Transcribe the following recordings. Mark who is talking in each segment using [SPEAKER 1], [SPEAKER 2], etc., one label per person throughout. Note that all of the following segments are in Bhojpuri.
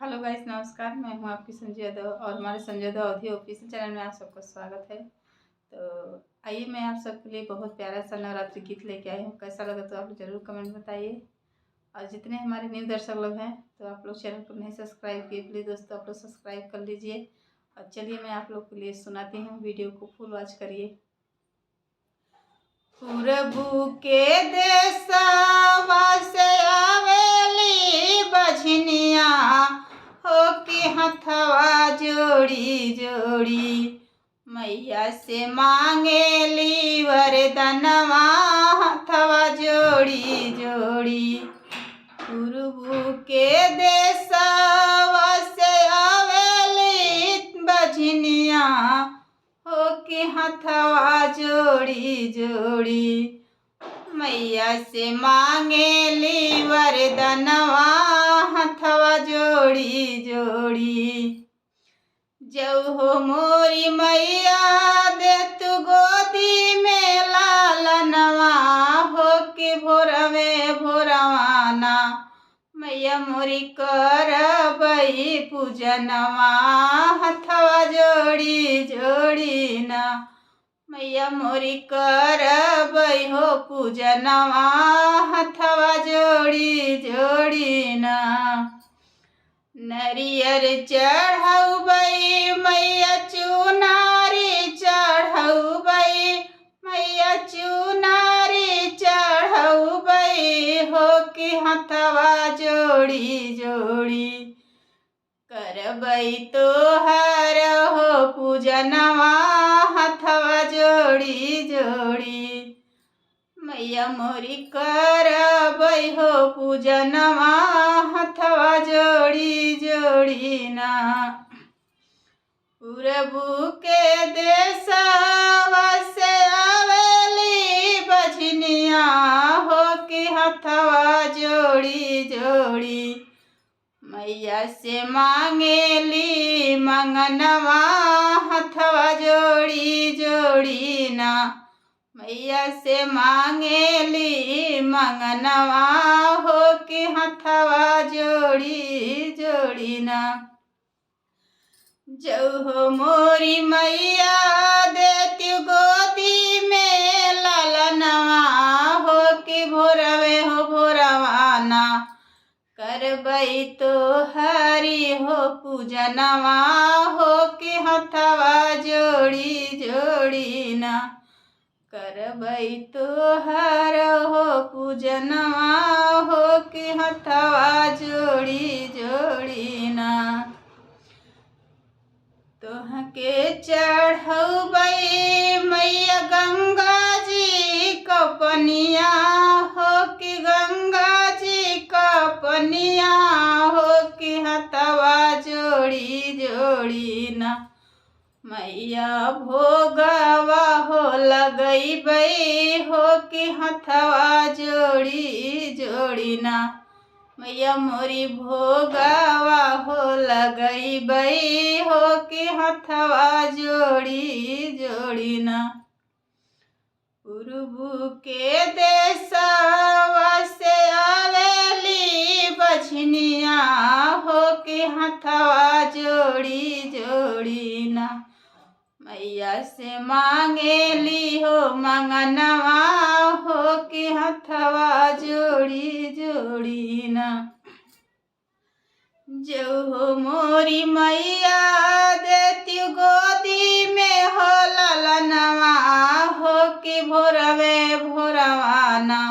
[SPEAKER 1] हेलो गाइस, नमस्कार। मैं हूं आपकी संजय यादव और हमारे संजय यादव अवधी ऑफिशियल चैनल में आप सबका स्वागत है। तो आइए, मैं आप सबके लिए बहुत प्यारा सा नवरात्रि गीत लेके आई हूँ। कैसा लगा तो आप लोग ज़रूर कमेंट बताइए। और जितने हमारे न्यू दर्शक लोग हैं तो आप लोग चैनल को नहीं सब्सक्राइब किए, प्लीज़ दोस्तों आप लोग सब्सक्राइब कर लीजिए। और चलिए मैं आप लोग के लिए सुनाती हूँ, वीडियो को फुल वॉच करिए। पूरबू के देशवा से आवेली बझनिया हो के हथवा जोड़ी जोड़ी मैया से मांगेली वरदनवा हथवा जोड़ी जोड़ी। पूरबू के देशवा से आवेली बझनिया हो के हथवा जोड़ी जोड़ी मैया से मांगेली वरदनवा हथवा जोड़ी जोड़ी। जब हो मोरी मैया दे तू गोदी में लालनवा हो के भोरवे भोरवाना मैया मोरी करबई पूजनवा हथवा जोड़ी जोड़ी ना मैया मोरी करबई हो पूजनवा हथवा जोड़ी जोड़ी ना। नरियर चढ़ौबई मैया चुनारी चढ़ौबई मैया चुनारी चढ़ौबई हो के हथवा जोड़ी जोड़ी करबई तोहर हो पूजनवा हथवा जोड़ी जोड़ी मैया मोरी करबई हो पूजनवा हथवा जोड़ी जोड़ी ना। पूरबू के देशवा से आवेली बझनिया हो के हथवा जोड़ी जोड़ी मैया से मांगेली मंगनवा हथवा जोड़ी जोड़ी ना मैया से मांगेली मंगनवा हो के हथवा जोड़ी जोड़ी ना। जो हो मोरी मैया देती गोदी में लालनवा हो के भोरवे हो भोरवाना करबई तो हरी हो पूजनवा हो के हथवा जोड़ी जोड़ी ना करबई तोहर हो पूजनवा हो के हथवा जोड़ी जोड़ी ना। तोहके चढ़ौबई मैया गंगा जी कपनिया हो के गंगा जी कपनिया हो के हथवा जोड़ी जोड़ी ना मैया भोगवा हो लगैबई हो के हथवा जोड़ी जोड़ी ना मैया मोरी भोगवा हो लगैबई हो के हथवा जोड़ी जोड़ी ना। पूरबू के देशवा से आवेली बझनिया हो के हथवा जोड़ी जोड़ी ना मैया से मांगेली हो मंगनवा हो के हथवा जोड़ी जोड़ी ना। जो हो मोरी मैया देती गोदी में हो लालनवा हो के भोरवे भोरवाना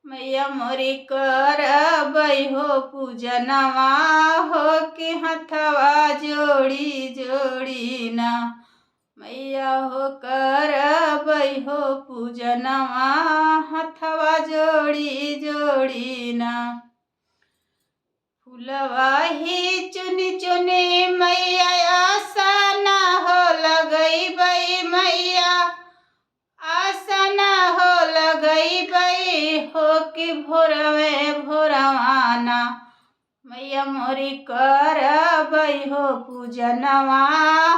[SPEAKER 1] मैया मोरी करबई हो पूजनवा हो के हथवा जोड़ी जोड़ी ना मैया हो करबई हो पूजनवा हथवा जोड़ी जोड़ी ना। फूलवा ही चुनी चुनी मैया आसना हो लगैबई मैया आसना हो लगैबई हो के भोरवे भोरवाना मैया मोरी करबई हो पूजनवा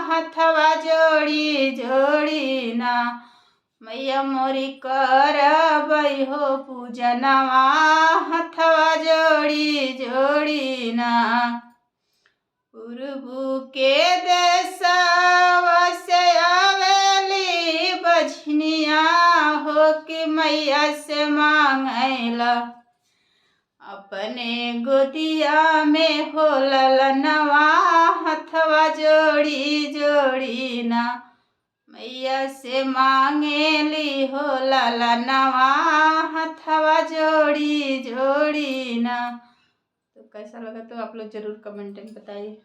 [SPEAKER 1] हथवा जोड़ी जोड़ी ना मैया मोरी करबई हो पूजनवा हथवा जोड़ी जोड़ी ना। पूर्व के देशवा से आवेली बझनिया हो कि मैया से मांगैला अपने गोदिया में हो ललनवा हथवा जोड़ी जोड़ी ना मैया से मांगेली हो ललनवा हथवा जोड़ी जोड़ी ना। तो कैसा लगा तो आप लोग ज़रूर कमेंट में बताइए।